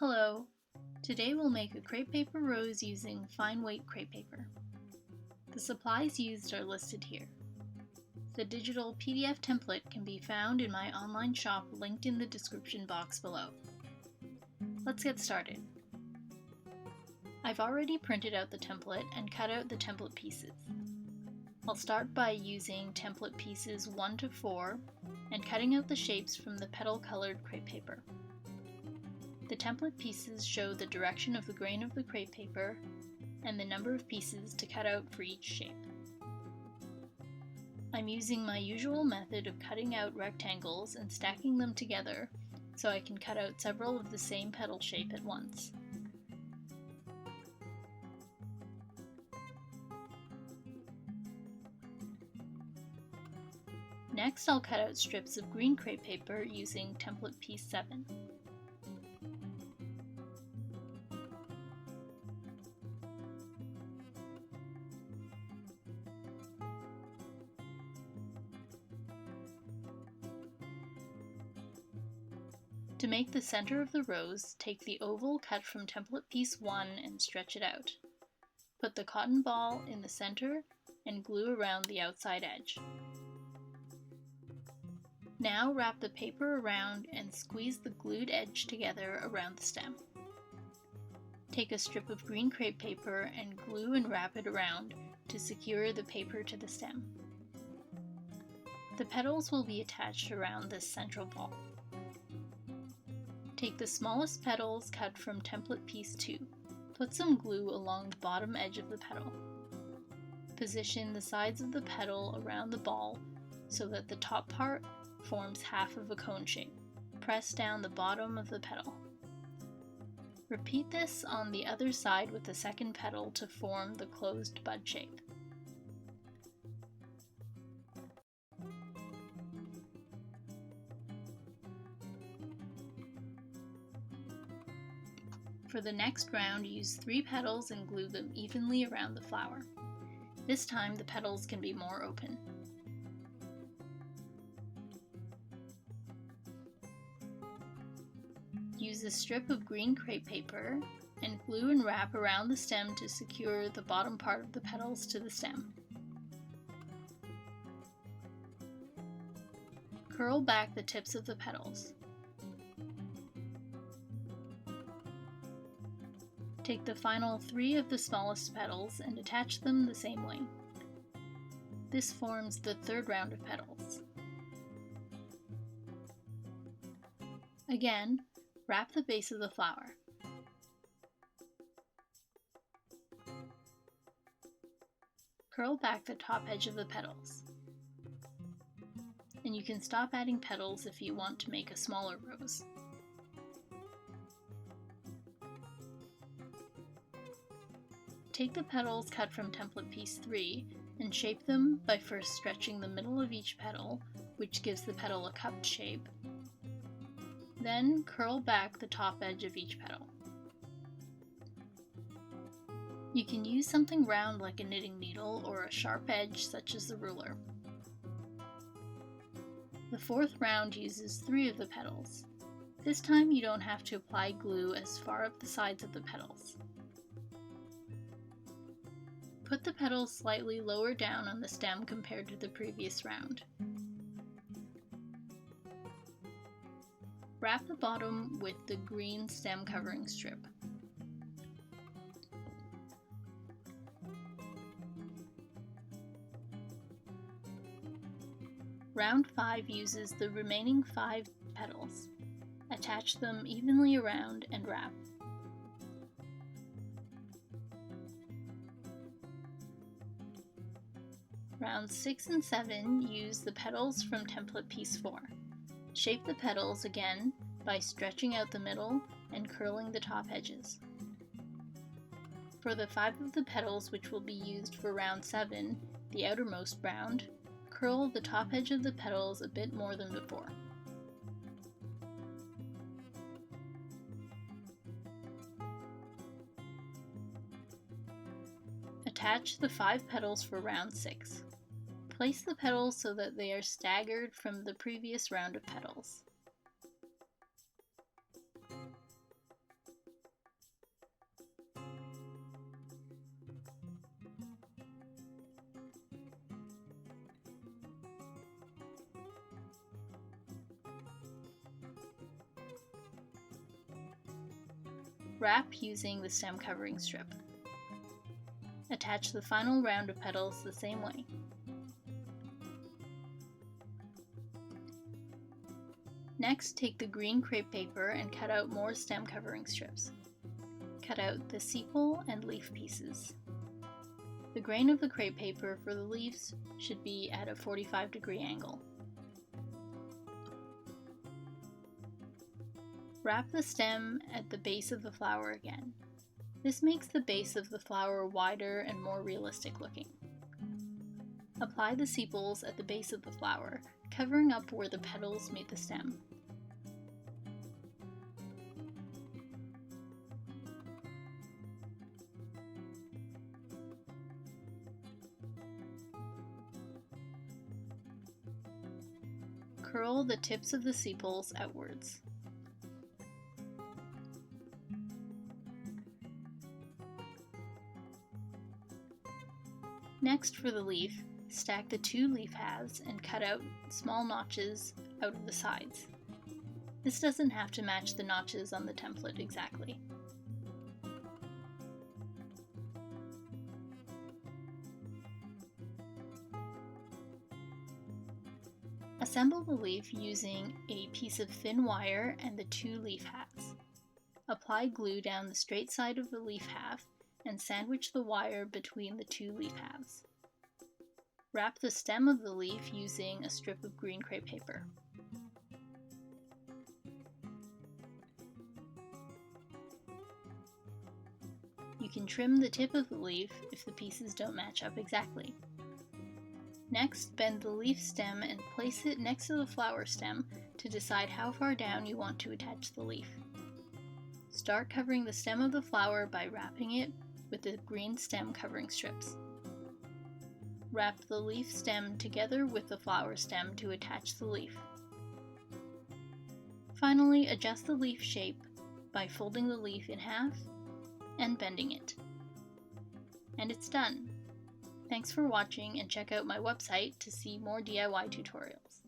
Hello! Today we'll make a crepe paper rose using fine weight crepe paper. The supplies used are listed here. The digital PDF template can be found in my online shop linked in the description box below. Let's get started. I've already printed out the template and cut out the template pieces. I'll start by using template pieces 1 to 4 and cutting out the shapes from the petal-colored crepe paper. The template pieces show the direction of the grain of the crepe paper and the number of pieces to cut out for each shape. I'm using my usual method of cutting out rectangles and stacking them together so I can cut out several of the same petal shape at once. Next, I'll cut out strips of green crepe paper using template piece 7. To make the center of the rose, take the oval cut from template piece 1 and stretch it out. Put the cotton ball in the center and glue around the outside edge. Now wrap the paper around and squeeze the glued edge together around the stem. Take a strip of green crepe paper and glue and wrap it around to secure the paper to the stem. The petals will be attached around this central ball. Take the smallest petals cut from template piece 2. Put some glue along the bottom edge of the petal. Position the sides of the petal around the ball so that the top part forms half of a cone shape. Press down the bottom of the petal. Repeat this on the other side with the second petal to form the closed bud shape. For the next round, use 3 petals and glue them evenly around the flower. This time the petals can be more open. Use a strip of green crepe paper and glue and wrap around the stem to secure the bottom part of the petals to the stem. Curl back the tips of the petals. Take the final 3 of the smallest petals and attach them the same way. This forms the third round of petals. Again, wrap the base of the flower. Curl back the top edge of the petals. And you can stop adding petals if you want to make a smaller rose. Take the petals cut from template piece 3 and shape them by first stretching the middle of each petal, which gives the petal a cupped shape. Then curl back the top edge of each petal. You can use something round like a knitting needle or a sharp edge such as the ruler. The fourth round uses 3 of the petals. This time you don't have to apply glue as far up the sides of the petals. Put the petals slightly lower down on the stem compared to the previous round. Wrap the bottom with the green stem covering strip. Round 5 uses the remaining 5 petals. Attach them evenly around and wrap. Rounds 6 and 7 use the petals from template piece 4. Shape the petals again by stretching out the middle and curling the top edges. For the 5 of the petals which will be used for round 7, the outermost round, curl the top edge of the petals a bit more than before. Attach the 5 petals for round 6. Place the petals so that they are staggered from the previous round of petals. Wrap using the stem covering strip. Attach the final round of petals the same way. Next, take the green crepe paper and cut out more stem covering strips. Cut out the sepal and leaf pieces. The grain of the crepe paper for the leaves should be at a 45-degree angle. Wrap the stem at the base of the flower again. This makes the base of the flower wider and more realistic looking. Apply the sepals at the base of the flower, covering up where the petals meet the stem. Curl the tips of the sepals outwards. Next, for the leaf, stack the two leaf halves and cut out small notches out of the sides. This doesn't have to match the notches on the template exactly. Assemble the leaf using a piece of thin wire and the two leaf halves. Apply glue down the straight side of the leaf half and sandwich the wire between the two leaf halves. Wrap the stem of the leaf using a strip of green crepe paper. You can trim the tip of the leaf if the pieces don't match up exactly. Next, bend the leaf stem and place it next to the flower stem to decide how far down you want to attach the leaf. Start covering the stem of the flower by wrapping it with the green stem covering strips. Wrap the leaf stem together with the flower stem to attach the leaf. Finally, adjust the leaf shape by folding the leaf in half and bending it. And it's done! Thanks for watching, and check out my website to see more DIY tutorials.